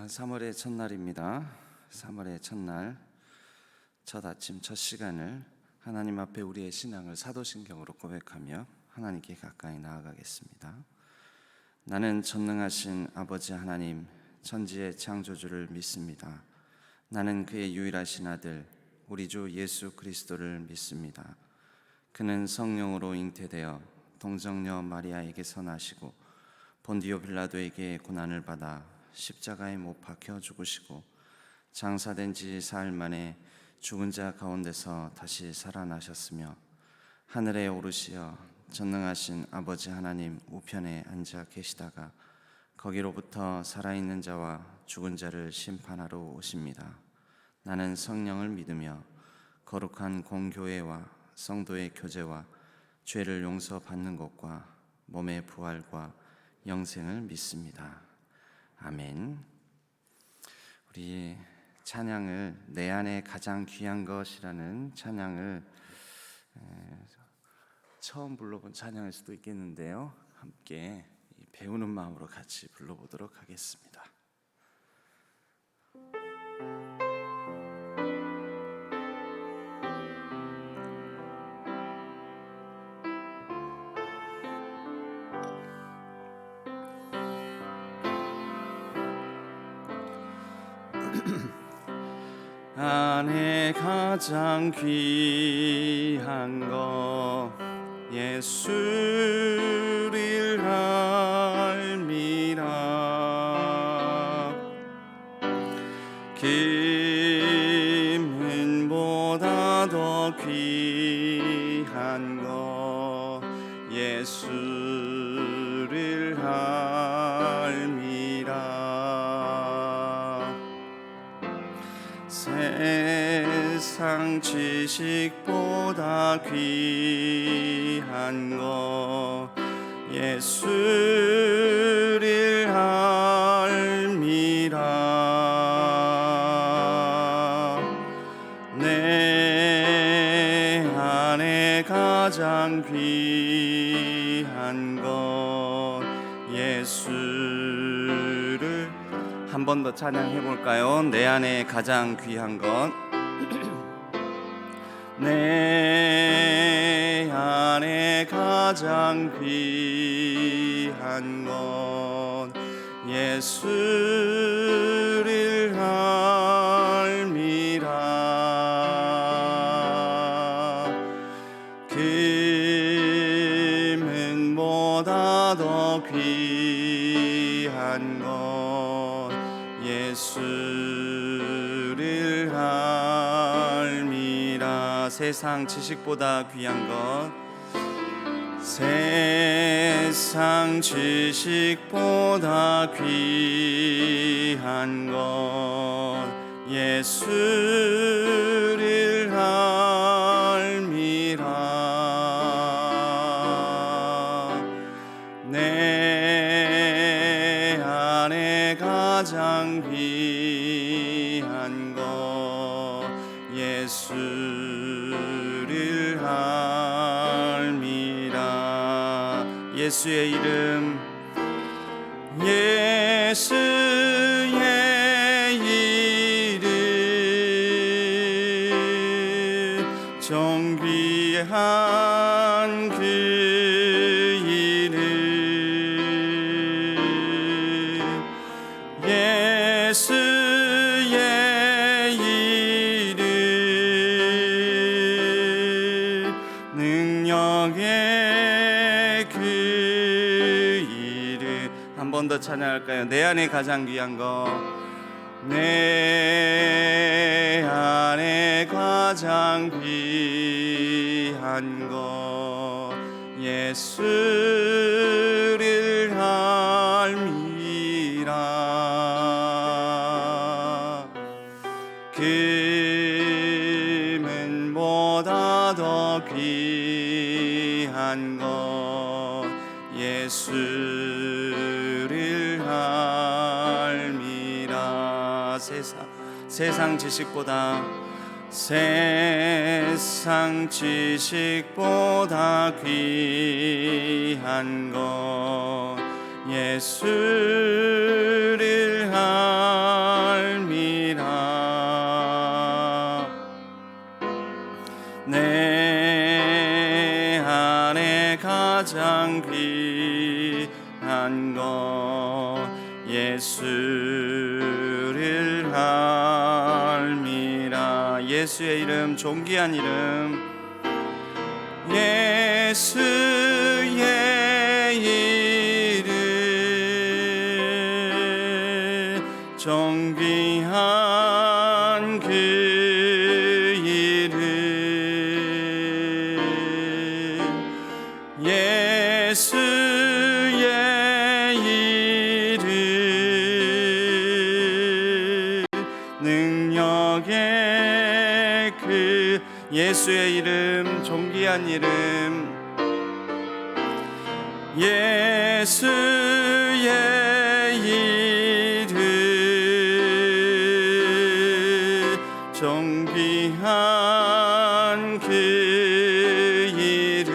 3월의 첫날입니다. 3월의 첫날, 첫 아침, 첫 시간을 하나님 앞에 우리의 신앙을 사도신경으로 고백하며 하나님께 가까이 나아가겠습니다. 나는 전능하신 아버지 하나님, 천지의 창조주를 믿습니다. 나는 그의 유일하신 아들, 우리 주 예수 그리스도를 믿습니다. 그는 성령으로 잉태되어 동정녀 마리아에게서 나시고 본디오 빌라도에게 고난을 받아 십자가에 못 박혀 죽으시고 장사된 지 사흘 만에 죽은 자 가운데서 다시 살아나셨으며 하늘에 오르시어 전능하신 아버지 하나님 우편에 앉아 계시다가 거기로부터 살아있는 자와 죽은 자를 심판하러 오십니다. 나는 성령을 믿으며 거룩한 공교회와 성도의 교제와 죄를 용서받는 것과 몸의 부활과 영생을 믿습니다. 아멘. 우리 찬양을 내 안에 가장 귀한 것이라는 찬양을 처음 불러본 찬양일 수도 있겠는데요, 함께 배우는 마음으로 같이 불러보도록 하겠습니다. 안에 가장 귀한 것 예수를 알미라. 김은보다 더 귀한 것 예수를 알미라. 세상 지식보다 귀한 것 예수를 알미라. 내 안에 가장 귀한 것 예수를 한 번 더 찬양해 볼까요? 내 안에 가장 귀한 것 내 안에 가장 귀한 것 예수를 알미라. 금은보다 더 귀한 것 예수를 알미라. 세상 지식보다 귀한 것 세상 지식보다 귀한 것 예수를 알미라. 내 안에 가장 귀한 것 예수를 알미라. 예수의 이름 예수의 이름 정귀한 그 이름 예수의 이름 능력의 그 이름. 한 번 더 찬양할까요? 내 안에 가장 귀한 것 내 안에 가장 귀한 것 예수를 알미라. 금은보다 더 귀한 것 예수를 알미라. 세상 지식보다 세상 지식보다 귀한 것 예수를 알미라. 내 안에 가장 귀한 것 예수를 알미라. 예수의 이름, 존귀한 이름, 예수의 이름, 존귀한 그 이름, 예수의 이름, 능력의 그 예수의 이름, 존귀한 이름, 예수의 이름, 존귀한 그 이름,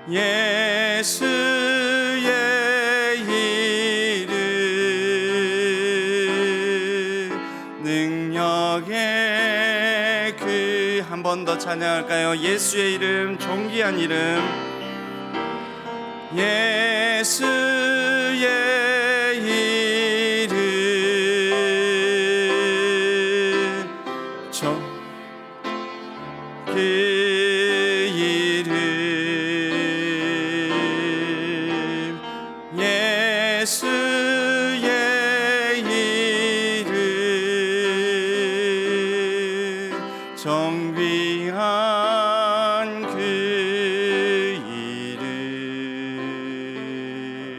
예수의 이름, 능력의 그 한 번 더 찬양할까요? 예수의 이름, 존귀한 이름, 예수의 이름, 그 이름, 예수의 이름, 존귀한 그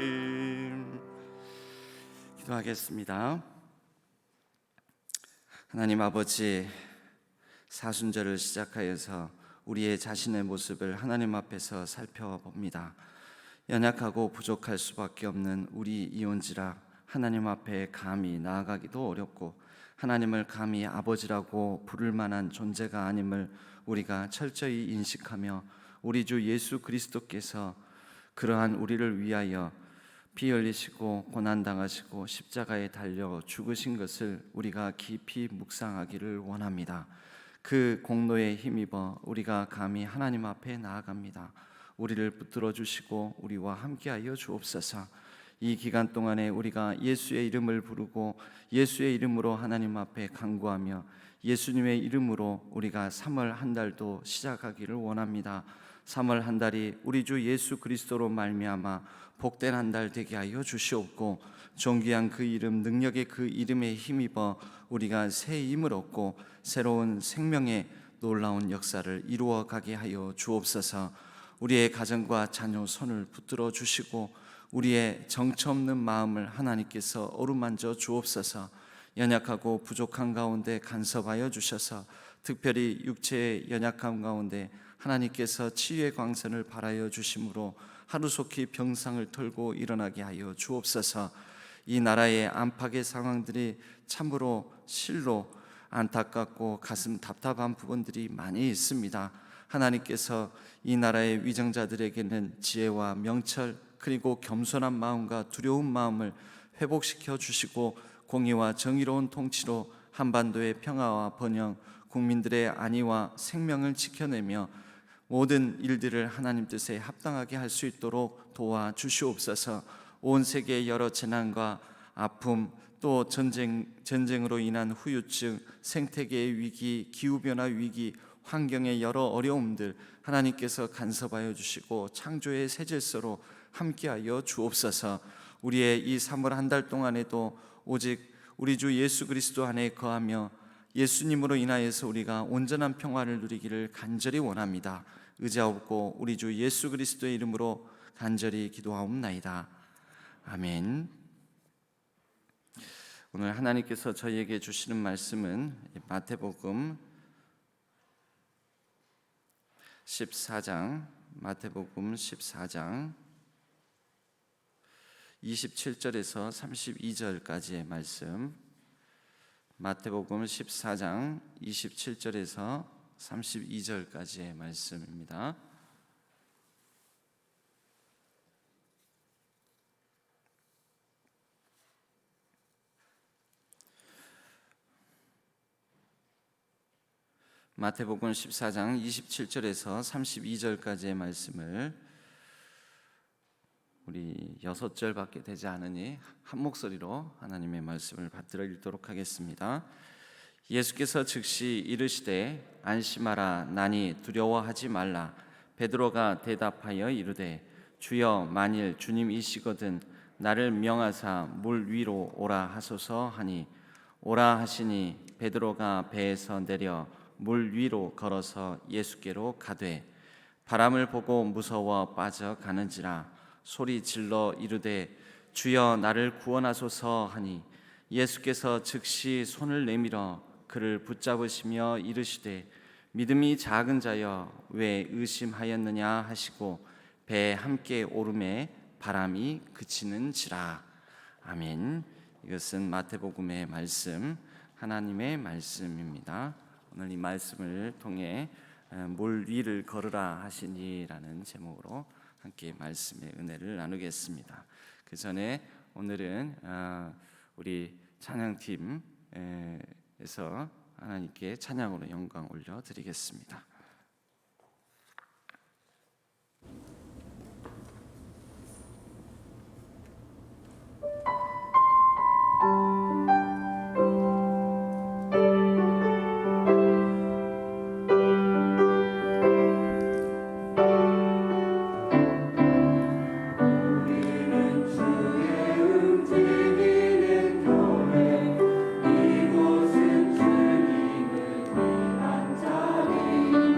이름. 기도하겠습니다. 하나님 아버지, 사순절을 시작하여서 우리의 자신의 모습을 하나님 앞에서 살펴봅니다. 연약하고 부족할 수밖에 없는 우리 이온지라 하나님 앞에 감히 나아가기도 어렵고 하나님을 감히 아버지라고 부를 만한 존재가 아님을 우리가 철저히 인식하며 우리 주 예수 그리스도께서 그러한 우리를 위하여 피 흘리시고 고난당하시고 십자가에 달려 죽으신 것을 우리가 깊이 묵상하기를 원합니다. 그 공로에 힘입어 우리가 감히 하나님 앞에 나아갑니다. 우리를 붙들어 주시고 우리와 함께하여 주옵소서. 이 기간 동안에 우리가 예수의 이름을 부르고 예수의 이름으로 하나님 앞에 간구하며 예수님의 이름으로 우리가 3월 한 달도 시작하기를 원합니다. 3월 한 달이 우리 주 예수 그리스도로 말미암아 복된 한 달 되게 하여 주시옵고 존귀한 그 이름, 능력의 그 이름에 힘입어 우리가 새 힘을 얻고 새로운 생명의 놀라운 역사를 이루어 가게 하여 주옵소서. 우리의 가정과 자녀 손을 붙들어 주시고 우리의 정처 없는 마음을 하나님께서 어루만져 주옵소서. 연약하고 부족한 가운데 간섭하여 주셔서 특별히 육체의 연약함 가운데 하나님께서 치유의 광선을 발하여 주심으로 하루속히 병상을 털고 일어나게 하여 주옵소서. 이 나라의 안팎의 상황들이 참으로 실로 안타깝고 가슴 답답한 부분들이 많이 있습니다. 하나님께서 이 나라의 위정자들에게는 지혜와 명철 그리고 겸손한 마음과 두려운 마음을 회복시켜 주시고 공의와 정의로운 통치로 한반도의 평화와 번영, 국민들의 안위와 생명을 지켜내며 모든 일들을 하나님 뜻에 합당하게 할 수 있도록 도와주시옵소서. 온 세계의 여러 재난과 아픔, 또 전쟁으로 인한 후유증, 생태계의 위기, 기후변화 위기, 환경의 여러 어려움들 하나님께서 간섭하여 주시고 창조의 새 질서로 함께하여 주옵소서. 우리의 이 3월 한 달 동안에도 오직 우리 주 예수 그리스도 안에 거하며 예수님으로 인하여서 우리가 온전한 평화를 누리기를 간절히 원합니다. 의지하옵고 우리 주 예수 그리스도의 이름으로 간절히 기도하옵나이다. 아멘. 오늘 하나님께서 저희에게 주시는 말씀은 마태복음 14장, 마태복음 14장 27절에서 32절까지의 말씀, 마태복음 14장 27절에서 32절까지의 말씀입니다. 마태복음 14장 27절에서 32절까지의 말씀을 우리 6절밖에 되지 않으니 한 목소리로 하나님의 말씀을 받들어 읽도록 하겠습니다. 예수께서 즉시 이르시되 안심하라, 나니 두려워하지 말라. 베드로가 대답하여 이르되 주여, 만일 주님이시거든 나를 명하사 물 위로 오라 하소서 하니, 오라 하시니 베드로가 배에서 내려 물 위로 걸어서 예수께로 가되 바람을 보고 무서워 빠져가는지라 소리 질러 이르되 주여, 나를 구원하소서 하니, 예수께서 즉시 손을 내밀어 그를 붙잡으시며 이르시되 믿음이 작은 자여, 왜 의심하였느냐 하시고 배에 함께 오르매 바람이 그치는지라. 아멘. 이것은 마태복음의 말씀, 하나님의 말씀입니다. 오늘 이 말씀을 통해 물 위를 걸으라 하시니라는 제목으로 함께 말씀의 은혜를 나누겠습니다. 그 전에 오늘은 우리 찬양팀에서 하나님께 찬양으로 영광 올려드리겠습니다. 이곳은 주님을 위한 자리.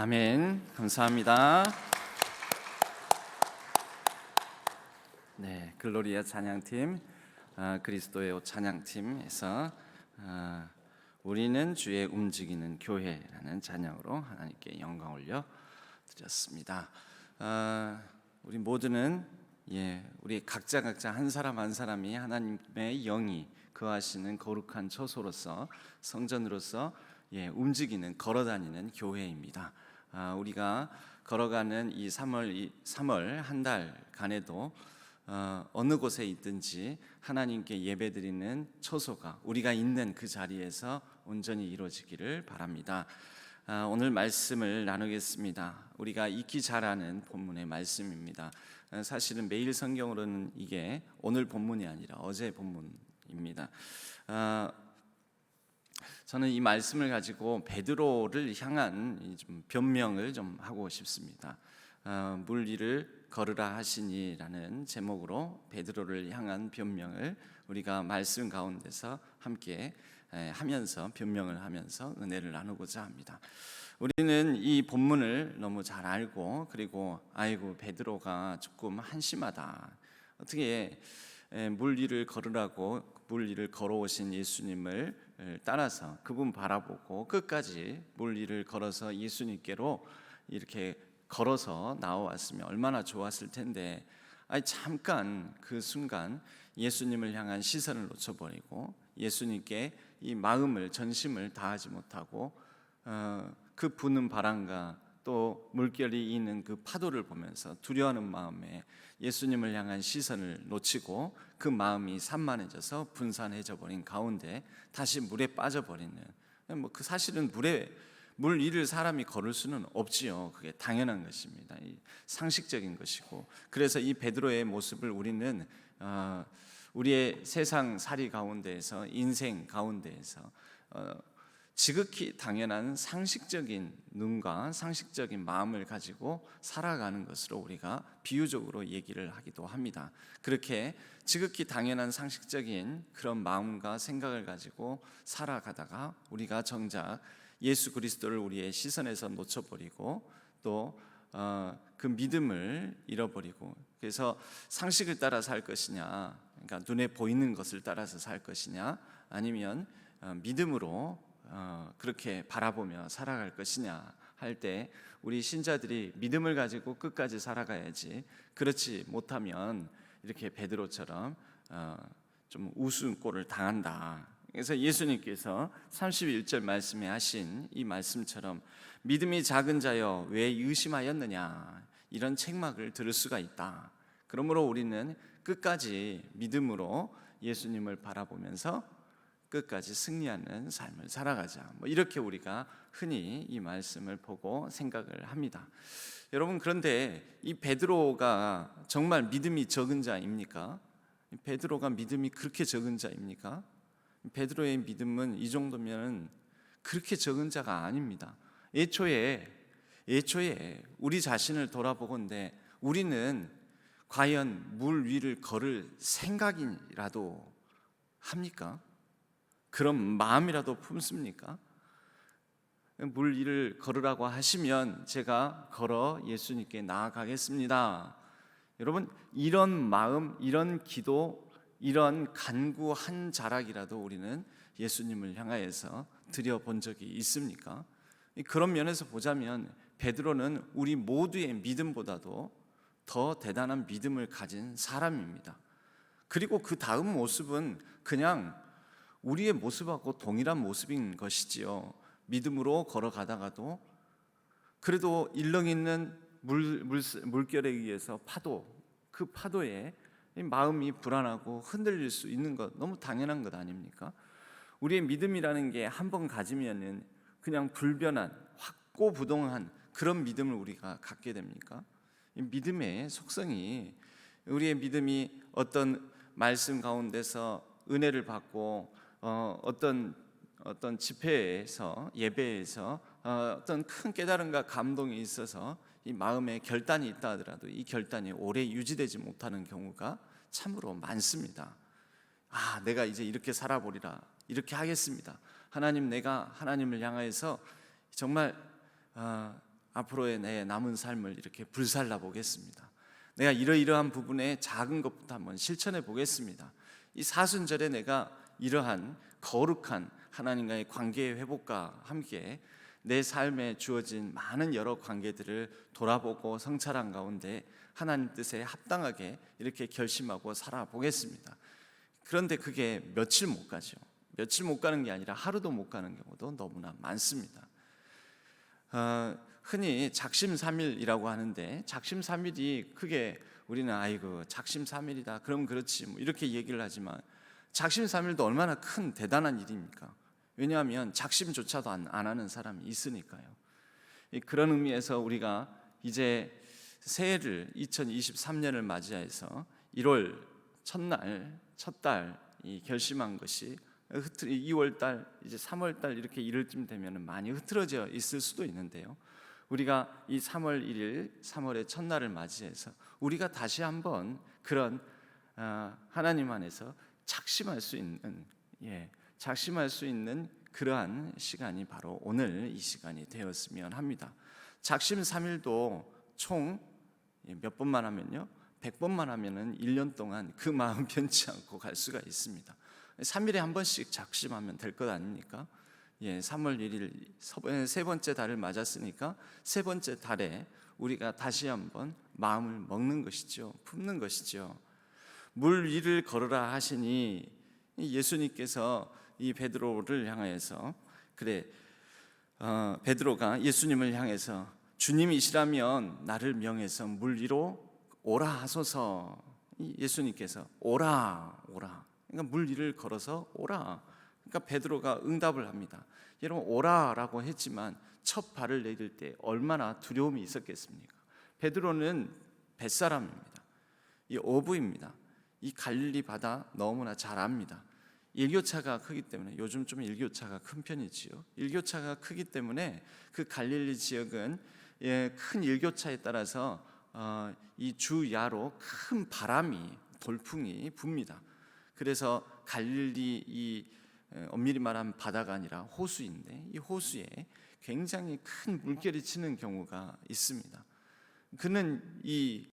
아멘. 감사합니다. 네, 글로리아 찬양팀, 그리스도의 옷 찬양팀에서 우리는 주의 움직이는 교회라는 찬양으로 하나님께 영광 올려 드렸습니다. 우리 모두는 우리 각자 한 사람 한 사람이 하나님의 영이 거하시는 거룩한 처소로서 성전으로서 움직이는 걸어다니는 교회입니다. 우리가 걸어가는 이 3월 한 달간에도 어느 곳에 있든지 하나님께 예배드리는 처소가 우리가 있는 그 자리에서 온전히 이루어지기를 바랍니다. 오늘 말씀을 나누겠습니다. 우리가 익히 잘 아는 본문의 말씀입니다. 사실은 매일 성경으로는 이게 오늘 본문이 아니라 어제 본문입니다. 저는 이 말씀을 가지고 베드로를 향한 좀 변명을 좀 하고 싶습니다. 물 위를 걸으라 하시니라는 제목으로 베드로를 향한 변명을 우리가 말씀 가운데서 함께 하면서 변명을 하면서 은혜를 나누고자 합니다. 우리는 이 본문을 너무 잘 알고 그리고 아이고 베드로가 조금 한심하다. 어떻게 물 위를 걸으라고 물 위를 걸어오신 예수님을 따라서 그분 바라보고 끝까지 물 위를 걸어서 예수님께로 이렇게 걸어서 나와왔으면 얼마나 좋았을 텐데 잠깐 그 순간 예수님을 향한 시선을 놓쳐버리고 예수님께 이 마음을 전심을 다하지 못하고 그 부는 바람과 또 물결이 있는 그 파도를 보면서 두려워하는 마음에 예수님을 향한 시선을 놓치고 그 마음이 산만해져서 분산해져 버린 가운데 다시 물에 빠져버리는 그 사실은 물 위를 사람이 걸을 수는 없지요. 그게 당연한 것입니다. 상식적인 것이고 그래서 이 베드로의 모습을 우리는 우리의 세상살이 가운데에서 인생 가운데에서 지극히 당연한 상식적인 눈과 상식적인 마음을 가지고 살아가는 것으로 우리가 비유적으로 얘기를 하기도 합니다. 그렇게 지극히 당연한 상식적인 그런 마음과 생각을 가지고 살아가다가 우리가 정작 예수 그리스도를 우리의 시선에서 놓쳐버리고 또 그 믿음을 잃어버리고 그래서 상식을 따라 살 것이냐, 그러니까 눈에 보이는 것을 따라서 살 것이냐, 아니면 믿음으로 그렇게 바라보며 살아갈 것이냐 할 때 우리 신자들이 믿음을 가지고 끝까지 살아가야지 그렇지 못하면 이렇게 베드로처럼 좀 우스운 꼴을 당한다. 그래서 예수님께서 31절 말씀에 하신 이 말씀처럼 믿음이 작은 자여 왜 의심하였느냐 이런 책망을 들을 수가 있다. 그러므로 우리는 끝까지 믿음으로 예수님을 바라보면서 끝까지 승리하는 삶을 살아가자. 이렇게 우리가 흔히 이 말씀을 보고 생각을 합니다. 여러분, 그런데 이 베드로가 정말 믿음이 적은 자입니까? 베드로가 믿음이 그렇게 적은 자입니까? 베드로의 믿음은 이 정도면 그렇게 적은 자가 아닙니다. 애초에 우리 자신을 돌아보건대 우리는 과연 물 위를 걸을 생각이라도 합니까? 그런 마음이라도 품습니까? 물 위를 걸으라고 하시면 제가 걸어 예수님께 나아가겠습니다. 여러분, 이런 마음, 이런 기도, 이런 간구한 자락이라도 우리는 예수님을 향하여서 드려본 적이 있습니까? 그런 면에서 보자면 베드로는 우리 모두의 믿음보다도 더 대단한 믿음을 가진 사람입니다. 그리고 그 다음 모습은 그냥 우리의 모습하고 동일한 모습인 것이지요. 믿음으로 걸어가다가도 그래도 일렁이는 물결에 의해서 그 파도에 마음이 불안하고 흔들릴 수 있는 것 너무 당연한 것 아닙니까? 우리의 믿음이라는 게 한 번 가지면은 그냥 불변한 확고부동한 그런 믿음을 우리가 갖게 됩니까? 이 믿음의 속성이 우리의 믿음이 어떤 말씀 가운데서 은혜를 받고 어떤 집회에서 예배에서 어떤 큰 깨달음과 감동이 있어서 이 마음에 결단이 있다 하더라도 이 결단이 오래 유지되지 못하는 경우가 참으로 많습니다. 내가 이제 이렇게 살아보리라, 이렇게 하겠습니다. 하나님, 내가 하나님을 향하여서 정말 앞으로의 내 남은 삶을 이렇게 불살라 보겠습니다. 내가 이러이러한 부분에 작은 것부터 한번 실천해 보겠습니다. 이 사순절에 내가 이러한 거룩한 하나님과의 관계의 회복과 함께 내 삶에 주어진 많은 여러 관계들을 돌아보고 성찰한 가운데 하나님 뜻에 합당하게 이렇게 결심하고 살아보겠습니다. 그런데 그게 며칠 못 가죠. 며칠 못 가는 게 아니라 하루도 못 가는 경우도 너무나 많습니다. 흔히 작심삼일이라고 하는데 작심삼일이 그게 우리는 아이고 작심삼일이다 그럼 그렇지 뭐 이렇게 얘기를 하지만 작심삼일도 얼마나 큰 대단한 일입니까? 왜냐하면 작심조차도 안 하는 사람이 있으니까요. 그런 의미에서 우리가 이제 새해를 2023년을 맞이해서 1월 첫날 첫달 결심한 것이 2월달 이제 3월달 이렇게 이럴쯤 되면 많이 흐트러져 있을 수도 있는데요. 우리가 이 3월 1일 3월의 첫날을 맞이해서 우리가 다시 한번 그런 하나님 안에서 작심할 수 있는 그러한 시간이 바로 오늘 이 시간이 되었으면 합니다. 작심 3일도 총 몇 번만 하면요 100번만 하면은 1년 동안 그 마음 변치 않고 갈 수가 있습니다. 3일에 한 번씩 작심하면 될 것 아닙니까? 3월 1일 세 번째 달을 맞았으니까 세 번째 달에 우리가 다시 한번 마음을 먹는 것이죠. 품는 것이죠. 물 위를 걸으라 하시니 예수님께서 이 베드로를 향해서 베드로가 예수님을 향해서 주님이시라면 나를 명해서 물 위로 오라 하소서. 예수님께서 오라 그러니까 물 위를 걸어서 오라. 그러니까 베드로가 응답을 합니다. 여러분 오라라고 했지만 첫 발을 내딜 때 얼마나 두려움이 있었겠습니까? 베드로는 뱃사람입니다. 이 어부입니다. 이 갈릴리 바다 너무나 잘 압니다. 일교차가 크기 때문에 요즘 좀 일교차가 큰 편이지요. 일교차가 크기 때문에 그 갈릴리 지역은 큰 일교차에 따라서 이 주야로 큰 바람이 돌풍이 붑니다. 그래서 갈릴리 이 엄밀히 말하면 바다가 아니라 호수인데 이 호수에 굉장히 큰 물결이 치는 경우가 있습니다. 그는 이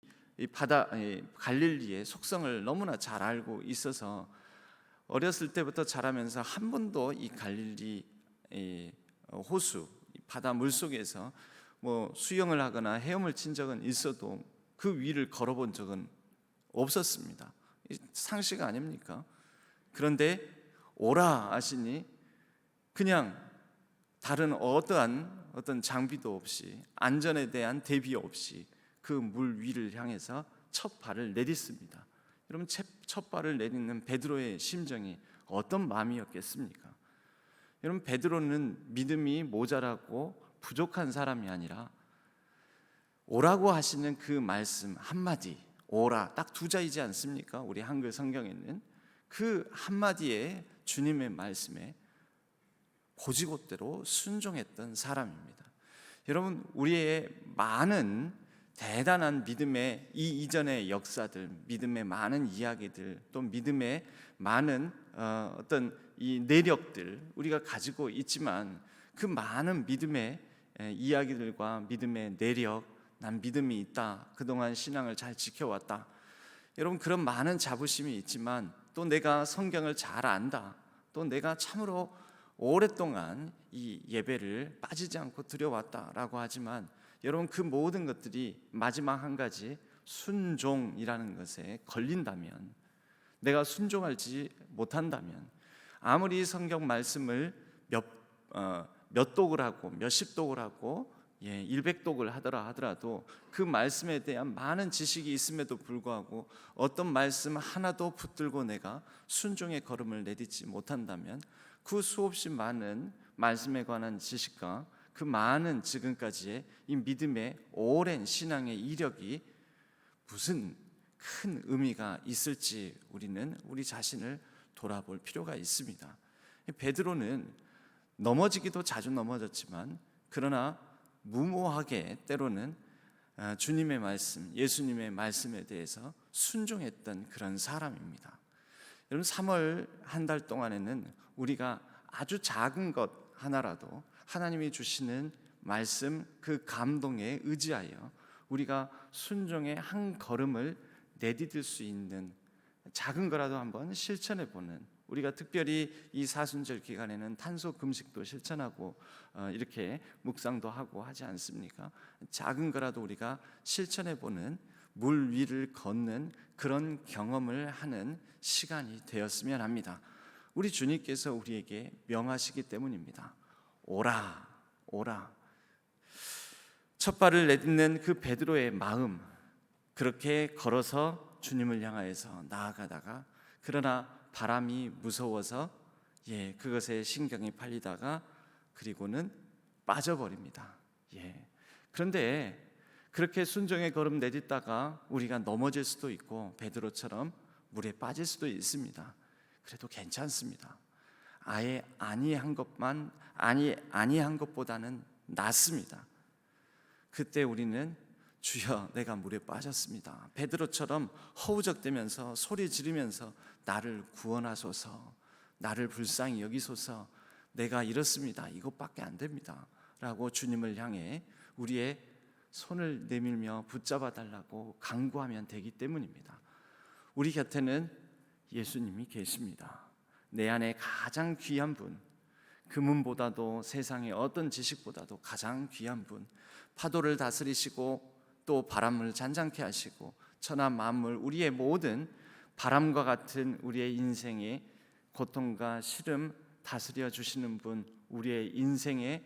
바다 갈릴리의 속성을 너무나 잘 알고 있어서 어렸을 때부터 자라면서 한 번도 이 갈릴리 호수 바다 물 속에서 뭐 수영을 하거나 헤엄을 친 적은 있어도 그 위를 걸어본 적은 없었습니다. 상식 아닙니까? 그런데 오라 하시니 그냥 다른 어떤 장비도 없이 안전에 대한 대비 없이 그 물 위를 향해서 첫 발을 내딛습니다. 여러분 첫 발을 내딛는 베드로의 심정이 어떤 마음이었겠습니까? 여러분 베드로는 믿음이 모자라고 부족한 사람이 아니라 오라고 하시는 그 말씀 한마디 오라 딱 두 자이지 않습니까? 우리 한글 성경에는 그 한마디에 주님의 말씀에 고지곳대로 순종했던 사람입니다. 여러분 우리의 많은 대단한 믿음의 이 이전의 역사들, 믿음의 많은 이야기들, 또 믿음의 많은 어떤 이 내력들 우리가 가지고 있지만 그 많은 믿음의 이야기들과 믿음의 내력, 난 믿음이 있다, 그동안 신앙을 잘 지켜왔다, 여러분 그런 많은 자부심이 있지만 또 내가 성경을 잘 안다, 또 내가 참으로 오랫동안 이 예배를 빠지지 않고 드려왔다라고 하지만 여러분 그 모든 것들이 마지막 한 가지 순종이라는 것에 걸린다면, 내가 순종하지 못한다면 아무리 성경 말씀을 몇 독을 하고 몇십 독을 하고 100독을 하더라도 그 말씀에 대한 많은 지식이 있음에도 불구하고 어떤 말씀 하나도 붙들고 내가 순종의 걸음을 내딛지 못한다면 그 수없이 많은 말씀에 관한 지식과 그 많은 지금까지의 이 믿음의 오랜 신앙의 이력이 무슨 큰 의미가 있을지 우리는 우리 자신을 돌아볼 필요가 있습니다. 베드로는 넘어지기도 자주 넘어졌지만 그러나 무모하게 때로는 주님의 말씀, 예수님의 말씀에 대해서 순종했던 그런 사람입니다. 여러분 3월 한 달 동안에는 우리가 아주 작은 것 하나라도 하나님이 주시는 말씀, 그 감동에 의지하여 우리가 순종의 한 걸음을 내디딜 수 있는 작은 거라도 한번 실천해 보는, 우리가 특별히 이 사순절 기간에는 탄소 금식도 실천하고 이렇게 묵상도 하고 하지 않습니까? 작은 거라도 우리가 실천해 보는, 물 위를 걷는 그런 경험을 하는 시간이 되었으면 합니다. 우리 주님께서 우리에게 명하시기 때문입니다. 오라, 오라. 첫 발을 내딛는 그 베드로의 마음, 그렇게 걸어서 주님을 향하여서 나아가다가, 그러나 바람이 무서워서 그것에 신경이 팔리다가 그리고는 빠져버립니다. 그런데 그렇게 순종의 걸음 내딛다가 우리가 넘어질 수도 있고 베드로처럼 물에 빠질 수도 있습니다. 그래도 괜찮습니다. 아예 아니한 것보다는 낫습니다. 그때 우리는 주여, 내가 물에 빠졌습니다. 베드로처럼 허우적대면서 소리 지르면서 나를 구원하소서, 나를 불쌍히 여기소서, 내가 이렇습니다, 이것밖에 안 됩니다 라고 주님을 향해 우리의 손을 내밀며 붙잡아 달라고 간구하면 되기 때문입니다. 우리 곁에는 예수님이 계십니다. 내 안에 가장 귀한 분, 금은보다도 세상의 어떤 지식보다도 가장 귀한 분, 파도를 다스리시고 또 바람을 잔잔케 하시고 천하 만물, 우리의 모든 바람과 같은 우리의 인생의 고통과 시름 다스려 주시는 분, 우리의 인생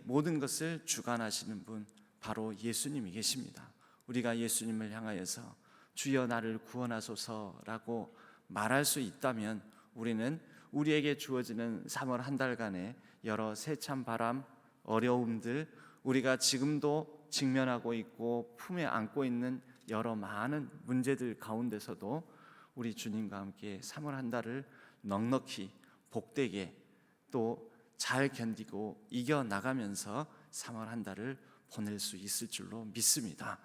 모든 것을 주관하시는 분, 바로 예수님이 계십니다. 우리가 예수님을 향하여서 주여 나를 구원하소서라고 말할 수 있다면 우리는 우리에게 주어지는 3월 한 달간의 여러 세찬 바람, 어려움들, 우리가 지금도 직면하고 있고 품에 안고 있는 여러 많은 문제들 가운데서도 우리 주님과 함께 3월 한 달을 넉넉히 복되게 또 잘 견디고 이겨나가면서 3월 한 달을 보낼 수 있을 줄로 믿습니다.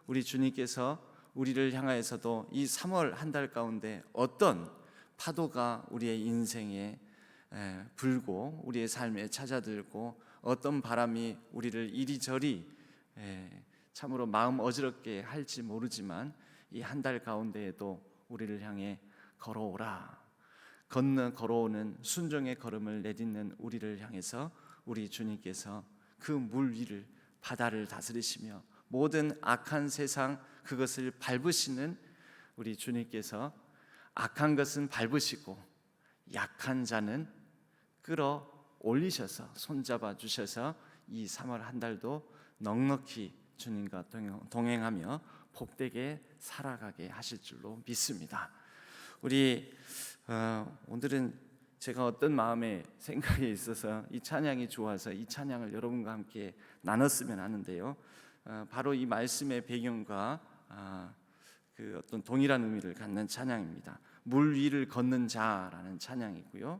우리 주님께서 우리를 향하여서도 이 3월 한 달 가운데 어떤 파도가 우리의 인생에 불고 우리의 삶에 찾아들고 어떤 바람이 우리를 이리저리 참으로 마음 어지럽게 할지 모르지만 이 한 달 가운데에도 우리를 향해 걸어오라, 걸어오는 순종의 걸음을 내딛는 우리를 향해서 우리 주님께서 그 물 위를, 바다를 다스리시며 모든 악한 세상 그것을 밟으시는 우리 주님께서 악한 것은 밟으시고 약한 자는 끌어 올리셔서 손잡아 주셔서 이 3월 한 달도 넉넉히 주님과 동행하며 복되게 살아가게 하실 줄로 믿습니다. 우리 오늘은 제가 어떤 마음의 생각에 있어서 이 찬양이 좋아서 이 찬양을 여러분과 함께 나눴으면 하는데요. 바로 이 말씀의 배경과 그 어떤 동일한 의미를 갖는 찬양입니다. 물 위를 걷는 자라는 찬양이고요.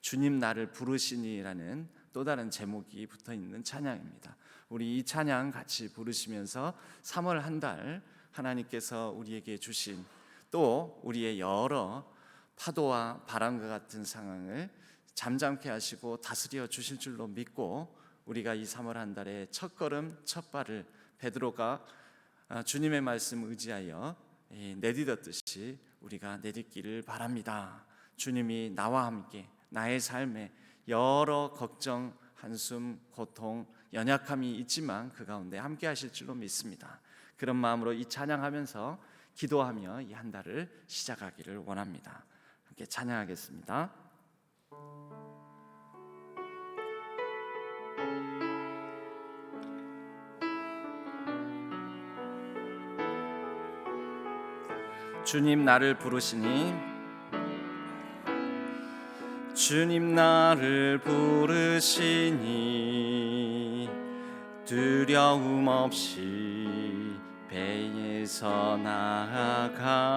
주님 나를 부르시니라는 또 다른 제목이 붙어 있는 찬양입니다. 우리 이 찬양 같이 부르시면서 3월 한 달 하나님께서 우리에게 주신 또 우리의 여러 파도와 바람과 같은 상황을 잠잠케 하시고 다스려 주실 줄로 믿고 우리가 이 3월 한 달의 첫 걸음 첫 발을 베드로가 주님의 말씀 의지하여 내딛었듯이 우리가 내딛기를 바랍니다. 주님이 나와 함께 나의 삶에 여러 걱정, 한숨, 고통, 연약함이 있지만 그 가운데 함께 하실 줄로 믿습니다. 그런 마음으로 이 찬양하면서 기도하며 이 한 달을 시작하기를 원합니다. 함께 찬양하겠습니다. 주님 나를 부르시니, 주님 나를 부르시니 두려움 없이 배에서 나아가리라.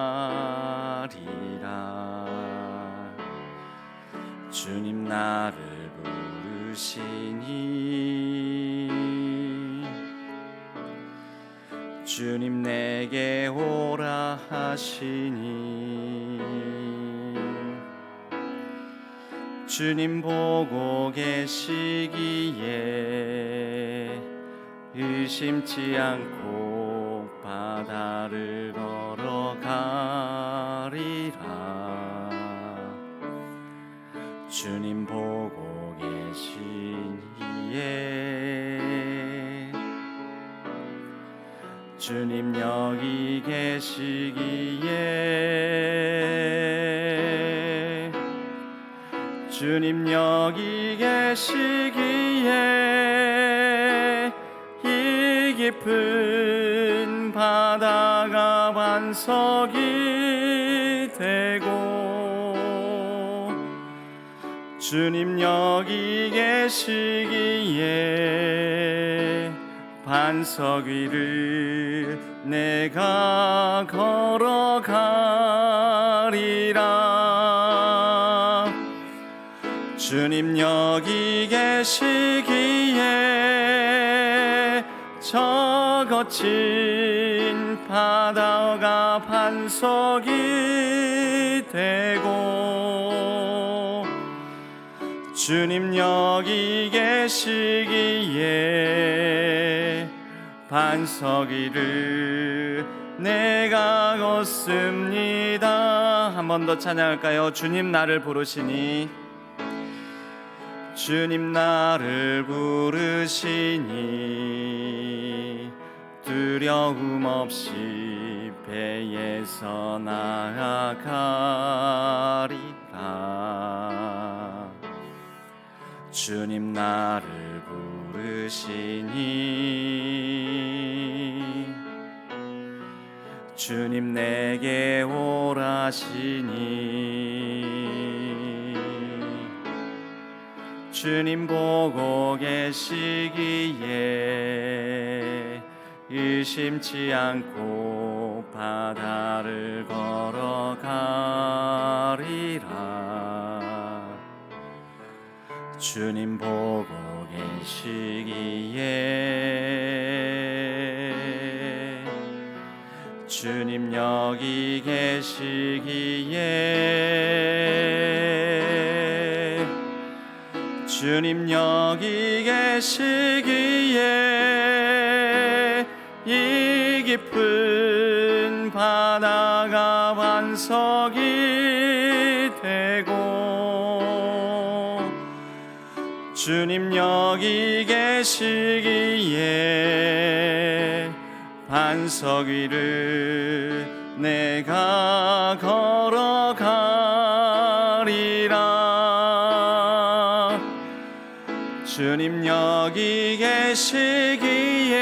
주님 나를 부르시니 주님 내게 오라 하시니 주님 보고 계시기에 의심치 않고 바다를 걸어가리라. 주님 보고 계시기에 주님 여기 계시기에 주님 여기 계시기에 이 깊은 바다가 반석이 되고 주님 여기 계시기에 반석 위를 내가 걸어가리라. 주님 여기 계시기에 저 거친 바다가 반석이 되고 주님 여기 계시기에 반석 위를 내가 걷습니다. 한 번 더 찬양할까요? 주님 나를 부르시니 주님 나를 부르시니 두려움 없이 배에서 나아가리라. 주님 나를 부르시니 주님 내게 오라시니 주님 보고 계시기에 의심치 않고 바다를 걸어가리라. 주님 보고 계시기에 주님 여기 계시기에 주님 여기 계시기에 이 깊은 바다가 반석이 되고 주님 여기 계시기에 반석 위를 내가 걸어가리라. 주님 여기 계시기에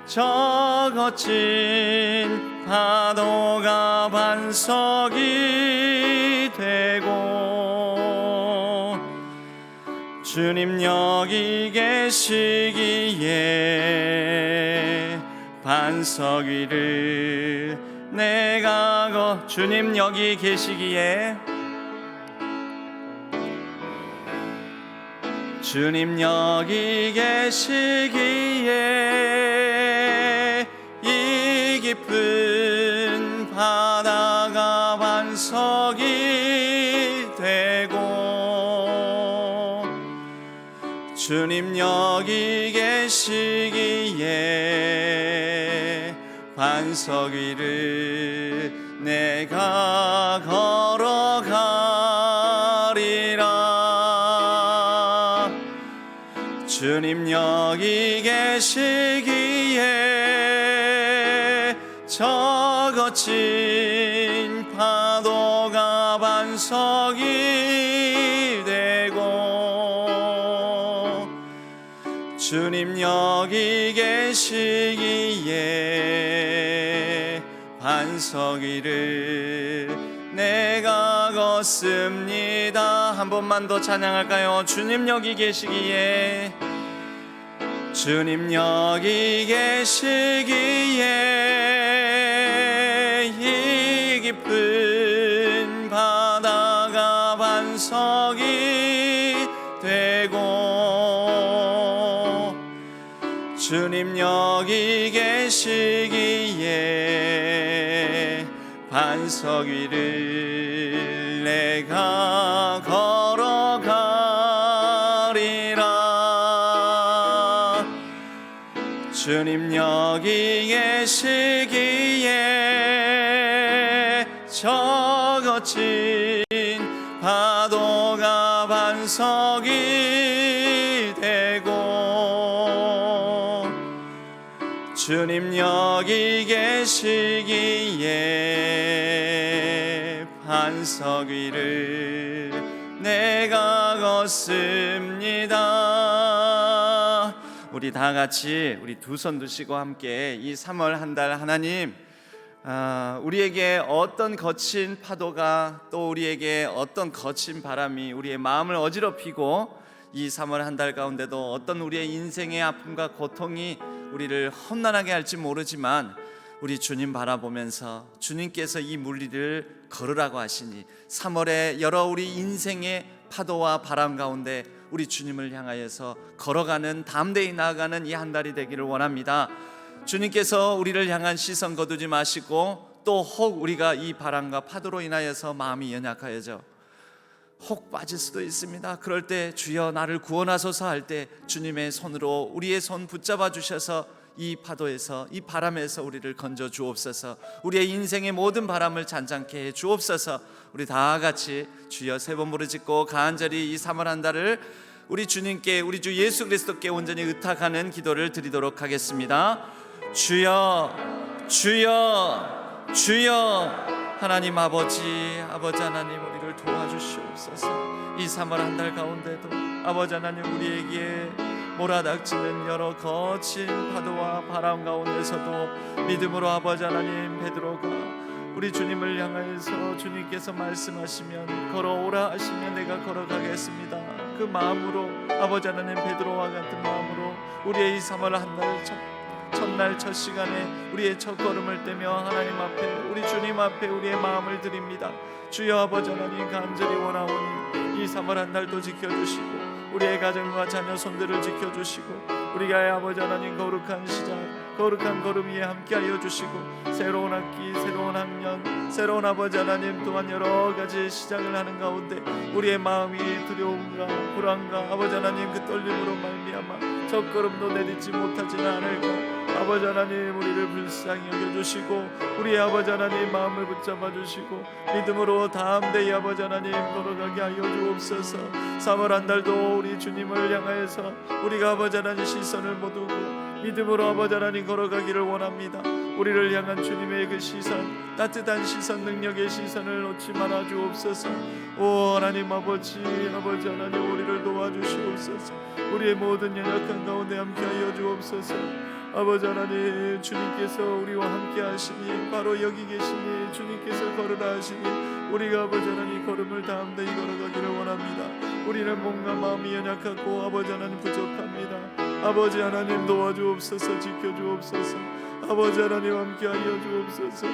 저 거친 파도가 반석이 되고 주님 여기 계시기에 반석 위를 내가 주님 여기 계시기에 주님 여기 계시기에 이 깊은 바다가 반석이 되고 주님 여기 계시기에 반석 위를 내가 걸어가리라. 주님 여기 계시기에 저 거친 파도가 반석이 되고 주님 여기 계시기에 반석 위를 내가 걷습니다. 한 번만 더 찬양할까요? 주님 여기 계시기에 주님 여기 계시기에 이 깊은 바다가 반석이 되고 주님 여기 계시기에 반석 위를 내가 걸어가리라. 주님 여기 계시기에 저 거친 파도가 반석이 되고, 주님 여기 계시기에 반석 위를 내가 걷습니다. 우리 다 같이 우리 두 손 드시고 함께 이 3월 한 달 하나님, 우리에게 어떤 거친 파도가, 또 우리에게 어떤 거친 바람이 우리의 마음을 어지럽히고, 이 3월 한 달 가운데도 어떤 우리의 인생의 아픔과 고통이 우리를 험난하게 할지 모르지만, 우리 주님 바라보면서 주님께서 이 물리를 걸으라고 하시니 3월에 여러 우리 인생의 파도와 바람 가운데 우리 주님을 향하여서 걸어가는, 담대히 나아가는 이 한 달이 되기를 원합니다. 주님께서 우리를 향한 시선 거두지 마시고, 또 혹 우리가 이 바람과 파도로 인하여서 마음이 연약하여져 혹 빠질 수도 있습니다. 그럴 때 주여 나를 구원하소서 할 때 주님의 손으로 우리의 손 붙잡아 주셔서 이 파도에서, 이 바람에서 우리를 건져 주옵소서. 우리의 인생의 모든 바람을 잔잔케 해 주옵소서. 우리 다 같이 주여 세 번 부르짖고 간절히 이 3월 한 달을 우리 주님께, 우리 주 예수 그리스도께 온전히 의탁하는 기도를 드리도록 하겠습니다. 주여, 주여, 주여. 하나님 아버지 하나님, 우리를 도와주시옵소서. 이 3월 한 달 가운데도 아버지 하나님, 우리에게 몰아닥치는 여러 거친 파도와 바람 가운데서도 믿음으로 아버지 하나님, 베드로가 우리 주님을 향하여서 주님께서 말씀하시면 걸어오라 하시면 내가 걸어가겠습니다, 그 마음으로 아버지 하나님, 베드로와 같은 마음으로 우리의 이 3월 한 달 첫날 첫 시간에 우리의 첫 걸음을 떼며 하나님 앞에, 우리 주님 앞에 우리의 마음을 드립니다. 주여 아버지 하나님, 간절히 원하오니 이 3월 한 달도 지켜주시고 우리의 가정과 자녀 손들을 지켜주시고, 우리가 아버지 하나님 거룩한 시작, 거룩한 걸음 위에 함께하여 주시고, 새로운 학기, 새로운 학년, 새로운 아버지 하나님 또한 여러 가지 시작을 하는 가운데 우리의 마음이 두려움과 불안과 아버지 하나님 그 떨림으로 말미암아 첫걸음도 내딛지 못하지는 않을까. 아버지 하나님, 우리를 불쌍히 여겨주시고 우리의 아버지 하나님 마음을 붙잡아 주시고 믿음으로 담대히 아버지 하나님 걸어가게 하여 주옵소서. 3월 한 달도 우리 주님을 향하여서 우리가 아버지 하나님 시선을 못 두고 믿음으로 아버지 하나님 걸어가기를 원합니다. 우리를 향한 주님의 그 시선, 따뜻한 시선, 능력의 시선을 놓지 말아 주옵소서. 오 하나님 아버지 하나님, 우리를 도와주시옵소서. 우리의 모든 연약한 가운데 함께하여 주옵소서. 아버지 하나님, 주님께서 우리와 함께 하시니 바로 여기 계시니 주님께서 걸으라 하시니 우리가 아버지 하나님 걸음을 담대히 걸어가기를 원합니다. 우리는 몸과 마음이 연약하고 아버지 하나님 부족합니다. 아버지 하나님 도와주옵소서. 지켜주옵소서. 아버지 하나님 함께하여 주옵소서.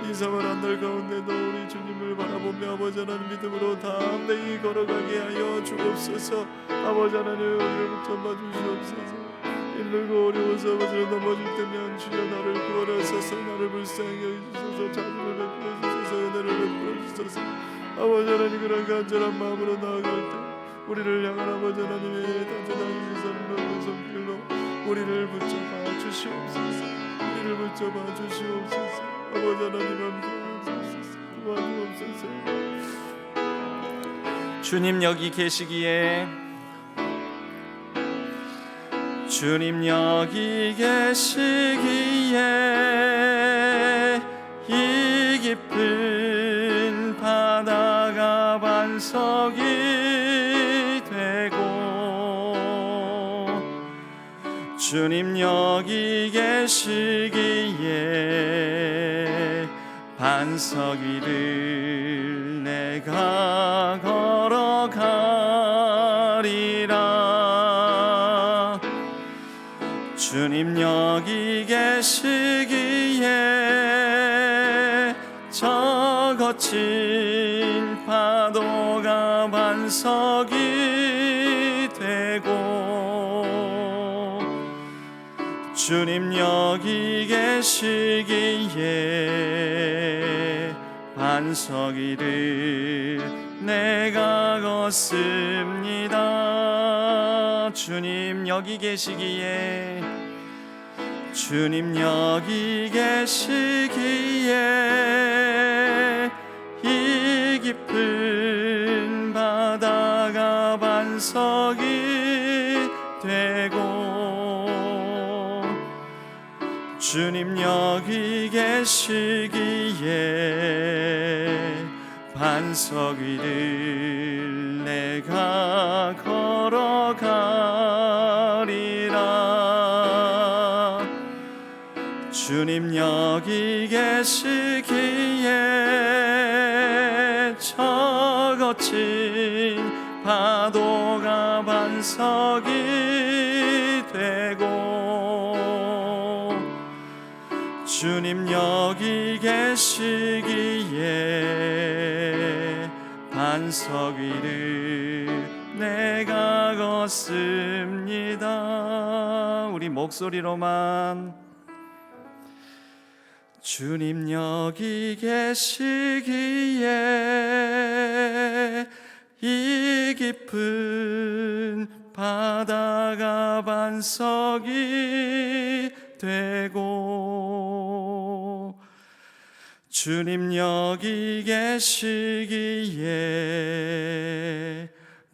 이 3월 한 달 가운데도 우리 주님을 바라보며 아버지 하나님 믿음으로 담대히 걸어가게 하여 주옵소서. 아버지 하나님, 우리를 붙잡아 주시옵소서. 힘들고 어려워서 아버지를 넘어질 때면 주여 나를 구원하소서. 나를 불쌍히 여기소서. 자비를 베풀어 주소서. 은혜를 베풀어 주소서. 아버지 하나님, 그런 간절한 마음으로 나아갈 때 우리를 향한 아버지 하나님의 따뜻한 시선으로 손길로 우리를 붙잡아 주시옵소서. 우리를 붙잡아 주시옵소서. 아버지 하나님 함께하옵소서. 도와주옵소서. 주님 여기 계시기에, 주님 여기 계시기에 이 깊은 바다가 반석이 되고, 주님 여기 계시기에 반석 위를 내가 걸어가리라. 주님 여기 계시기에 저 거친 파도가 반석이 되고, 주님 여기 계시기에 반석 위를 내가 걷습니다. 주님 여기 계시기에, 주님 여기 계시기에 이 깊은 바다가 반석이 되고, 주님 여기 계시기에 반석 위를 내가 걸어가리라. 주님 여기 계시기에 저 거친 파도가 반석이 되고, 주님 여기 계시기에 반석 위를 내가 걷습니다. 우리 목소리로만 주님 여기 계시기에 이 깊은 바다가 반석이 되고, 주님 여기 계시기에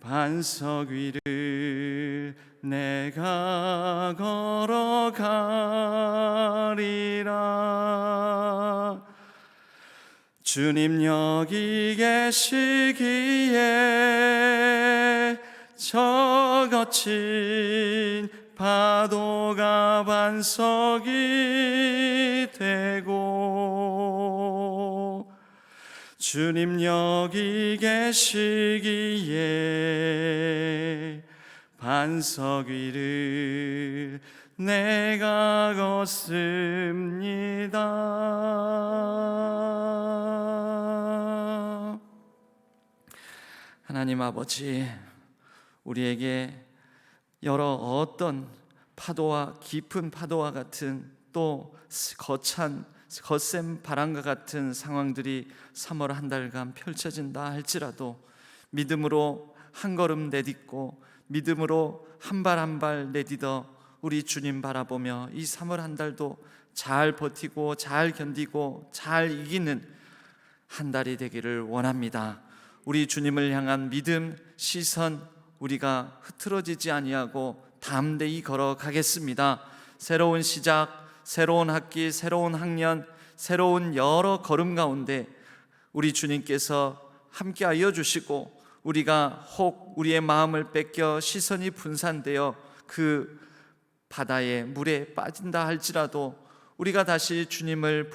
반석 위를 내가 걸어가리라. 주님 여기 계시기에 저 거친 파도가 반석이 되고, 주님 여기 계시기에 반석 위를 내가 걷습니다. 하나님 아버지, 우리에게 여러 어떤 파도와 깊은 파도와 같은 또 거센 바람과 같은 상황들이 3월 한 달간 펼쳐진다 할지라도 믿음으로 한 걸음 내딛고 믿음으로 한 발 한 발 내딛어 우리 주님 바라보며 이 3월 한 달도 잘 버티고 잘 견디고 잘 이기는 한 달이 되기를 원합니다. 우리 주님을 향한 믿음 시선 우리가 흐트러지지 아니하고 담대히 걸어가겠습니다. 새로운 시작, 새로운 학기, 새로운 학년, 새로운 여러 걸음 가운데 우리 주님께서 함께하여 주시고, 우리가 혹 우리의 마음을 뺏겨 시선이 분산되어 그 바다의 물에 빠진다 할지라도 우리가 다시 주님의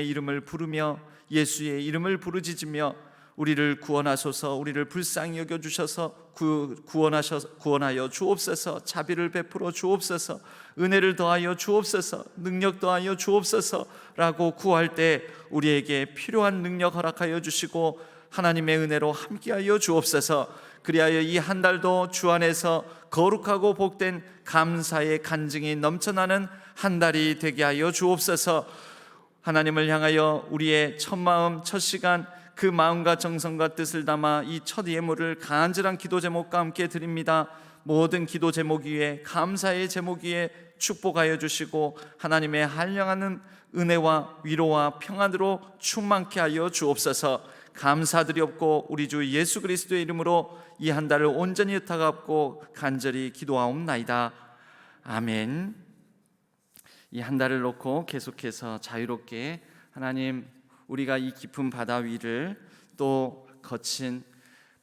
이름을 부르며 예수의 이름을 부르짖으며 우리를 구원하소서, 우리를 불쌍히 여겨주셔서 구원하여 주옵소서, 자비를 베풀어 주옵소서, 은혜를 더하여 주옵소서, 능력 더하여 주옵소서라고 구할 때 우리에게 필요한 능력 허락하여 주시고 하나님의 은혜로 함께하여 주옵소서. 그리하여 이 한 달도 주 안에서 거룩하고 복된 감사의 간증이 넘쳐나는 한 달이 되게 하여 주옵소서. 하나님을 향하여 우리의 첫 마음, 첫 시간, 그 마음과 정성과 뜻을 담아 이 첫 예물을 간절한 기도 제목과 함께 드립니다. 모든 기도 제목 위에, 감사의 제목 위에 축복하여 주시고 하나님의 한량하는 은혜와 위로와 평안으로 충만케 하여 주옵소서. 감사드리옵고 우리 주 예수 그리스도의 이름으로 이 한 달을 온전히 의탁하옵고 간절히 기도하옵나이다. 아멘. 이 한 달을 놓고 계속해서 자유롭게 하나님, 우리가 이 깊은 바다 위를 또 거친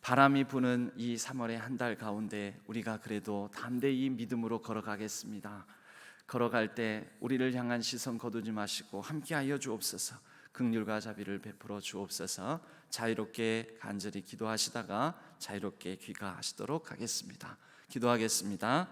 바람이 부는 이 3월의 한 달 가운데 우리가 그래도 담대히 믿음으로 걸어가겠습니다. 걸어갈 때 우리를 향한 시선 거두지 마시고 함께하여 주옵소서. 긍휼과 자비를 베풀어 주옵소서. 자유롭게 간절히 기도하시다가 자유롭게 귀가하시도록 하겠습니다. 기도하겠습니다.